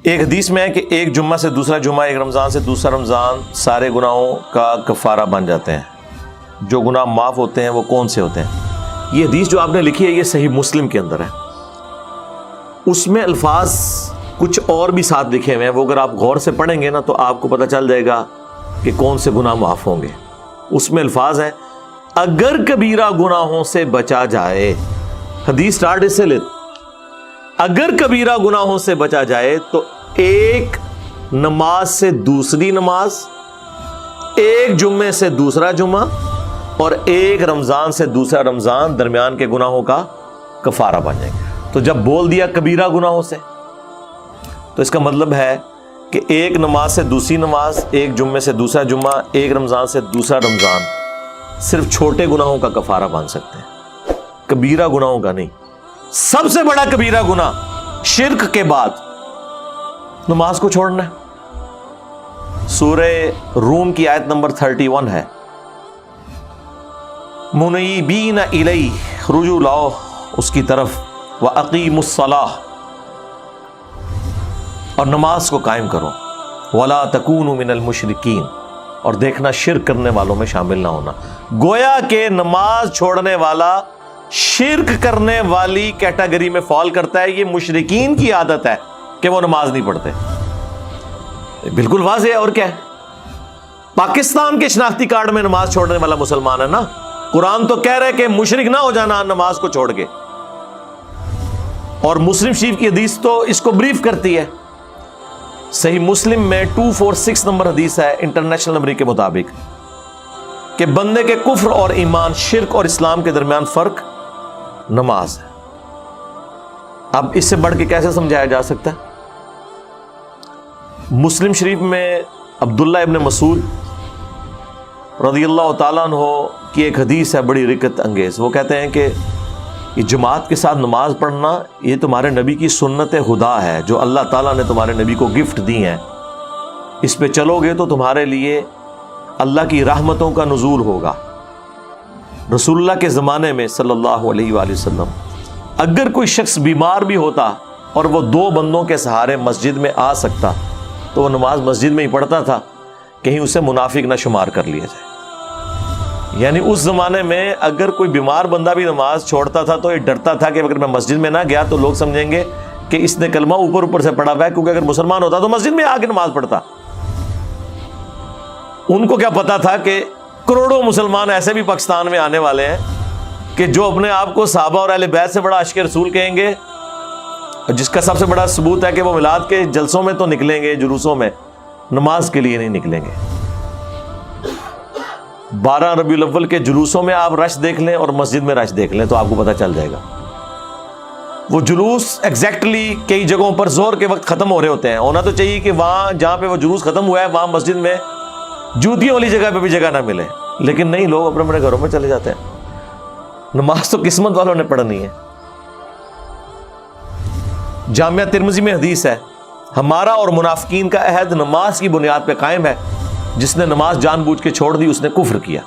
ایک حدیث میں ہے کہ ایک جمعہ سے دوسرا جمعہ، ایک رمضان سے دوسرا رمضان سارے گناہوں کا کفارہ بن جاتے ہیں۔ جو گناہ معاف ہوتے ہیں وہ کون سے ہوتے ہیں؟ یہ حدیث جو آپ نے لکھی ہے یہ صحیح مسلم کے اندر ہے، اس میں الفاظ کچھ اور بھی ساتھ لکھے ہوئے ہیں، وہ اگر آپ غور سے پڑھیں گے نا تو آپ کو پتہ چل جائے گا کہ کون سے گناہ معاف ہوں گے۔ اس میں الفاظ ہیں اگر کبیرہ گناہوں سے بچا جائے، حدیث سٹارٹ اس سے لے، اگر کبیرہ گناہوں سے بچا جائے تو ایک نماز سے دوسری نماز، ایک جمعے سے دوسرا جمعہ اور ایک رمضان سے دوسرا رمضان درمیان کے گناہوں کا کفارہ بن جائیں گے۔ تو جب بول دیا کبیرہ گناہوں سے تو اس کا مطلب ہے کہ ایک نماز سے دوسری نماز، ایک جمعے سے دوسرا جمعہ، ایک رمضان سے دوسرا رمضان صرف چھوٹے گناہوں کا کفارہ بن سکتے ہیں، کبیرہ گناہوں کا نہیں۔ سب سے بڑا کبیرہ گناہ شرک کے بعد نماز کو چھوڑنا ہے۔ سورہ روم کی آیت نمبر 31 ہے، منیبین الیہ، رجوع لاؤ اس کی طرف، وَأَقِیمُوا الصَّلَاةَ، اور نماز کو قائم کرو، وَلَا تَكُونُوا مِنَ الْمُشْرِكِينَ، اور دیکھنا شرک کرنے والوں میں شامل نہ ہونا۔ گویا کہ نماز چھوڑنے والا شرک کرنے والی کیٹیگری میں فال کرتا ہے۔ یہ مشرکین کی عادت ہے کہ وہ نماز نہیں پڑھتے، بالکل واضح ہے۔ اور کیا ہے؟ پاکستان کے شناختی کارڈ میں نماز چھوڑنے والا مسلمان ہے نا، قرآن تو کہہ رہے کہ مشرک نہ ہو جانا نماز کو چھوڑ کے، اور مسلم شریف کی حدیث تو اس کو بریف کرتی ہے۔ صحیح مسلم میں 246 نمبر حدیث ہے انٹرنیشنل نمبر کے مطابق کہ بندے کے کفر اور ایمان، شرک اور اسلام کے درمیان فرق نماز ہے۔ اب اس سے بڑھ کے کیسے سمجھایا جا سکتا ہے؟ مسلم شریف میں عبداللہ ابن مسعود رضی اللہ تعالیٰ عنہ کی ایک حدیث ہے بڑی رکت انگیز۔ وہ کہتے ہیں کہ یہ جماعت کے ساتھ نماز پڑھنا یہ تمہارے نبی کی سنت خدا ہے جو اللہ تعالیٰ نے تمہارے نبی کو گفٹ دی ہیں، اس پہ چلو گے تو تمہارے لیے اللہ کی رحمتوں کا نزول ہوگا۔ رسول اللہ کے زمانے میں صلی اللہ علیہ وآلہ وسلم اگر کوئی شخص بیمار بھی ہوتا اور وہ 2 بندوں کے سہارے مسجد میں آ سکتا تو وہ نماز مسجد میں ہی پڑھتا تھا، کہیں اسے منافق نہ شمار کر لیا جائے۔ یعنی اس زمانے میں اگر کوئی بیمار بندہ بھی نماز چھوڑتا تھا تو یہ ڈرتا تھا کہ اگر میں مسجد میں نہ گیا تو لوگ سمجھیں گے کہ اس نے کلمہ اوپر سے پڑھا ہوا ہے، کیونکہ اگر مسلمان ہوتا تو مسجد میں آ کے نماز پڑھتا۔ ان کو کیا پتا تھا کہ کروڑوں مسلمان ایسے بھی پاکستان میں آنے والے ہیں کہ جو اپنے آپ کو صحابہ اور اہل بیت سے بڑا عاشق رسول کہیں گے، اور جس کا سب سے بڑا ثبوت ہے کہ وہ میلاد کے جلسوں میں تو نکلیں گے، جلوسوں میں، نماز کے لیے نہیں نکلیں گے۔ 12 ربیع الاول کے جلوسوں میں آپ رش دیکھ لیں اور مسجد میں رش دیکھ لیں تو آپ کو پتہ چل جائے گا۔ وہ جلوس ایگزیکٹلی کئی جگہوں پر ظہر کے وقت ختم ہو رہے ہوتے ہیں، ہونا تو چاہیے کہ وہاں جہاں پہ وہ جلوس ختم ہوا ہے وہاں مسجد میں جوتیوں والی جگہ پہ بھی جگہ نہ ملے، لیکن نہیں، لوگ اپنے اپنے گھروں میں چلے جاتے ہیں۔ نماز تو قسمت والوں نے پڑھنی ہے۔ جامعہ ترمذی میں حدیث ہے، ہمارا اور منافقین کا عہد نماز کی بنیاد پہ قائم ہے، جس نے نماز جان بوجھ کے چھوڑ دی اس نے کفر کیا۔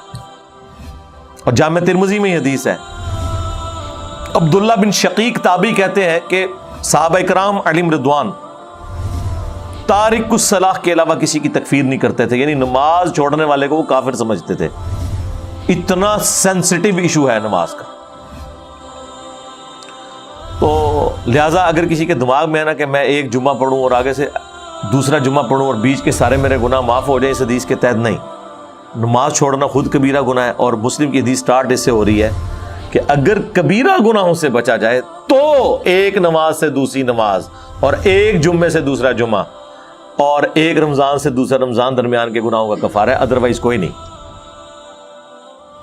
اور جامعہ ترمذی میں حدیث ہے، عبداللہ بن شقیق تابعی کہتے ہیں کہ صحابہ کرام علیہم رضوان تارک الصلاۃ کے علاوہ کسی کی تکفیر نہیں کرتے تھے، یعنی نماز چھوڑنے والے کو وہ کافر سمجھتے تھے۔ اتنا سینسٹیو ایشو ہے نماز کا۔ تو لہٰذا اگر کسی کے دماغ میں ہے نا کہ میں ایک جمعہ پڑھوں اور آگے سے دوسرا جمعہ پڑھوں اور بیچ کے سارے میرے گناہ معاف ہو جائیں، اس حدیث کے تحت نہیں، نماز چھوڑنا خود کبیرہ گناہ ہے۔ اور مسلم کی حدیث سٹارٹ اس سے ہو رہی ہے کہ اگر کبیرہ گناہوں سے بچا جائے تو ایک نماز سے دوسری نماز اور ایک جمعے سے دوسرا جمعہ اور ایک رمضان سے دوسرا رمضان درمیان کے گناہوں کا کفارہ ہے، ادروائز کوئی نہیں۔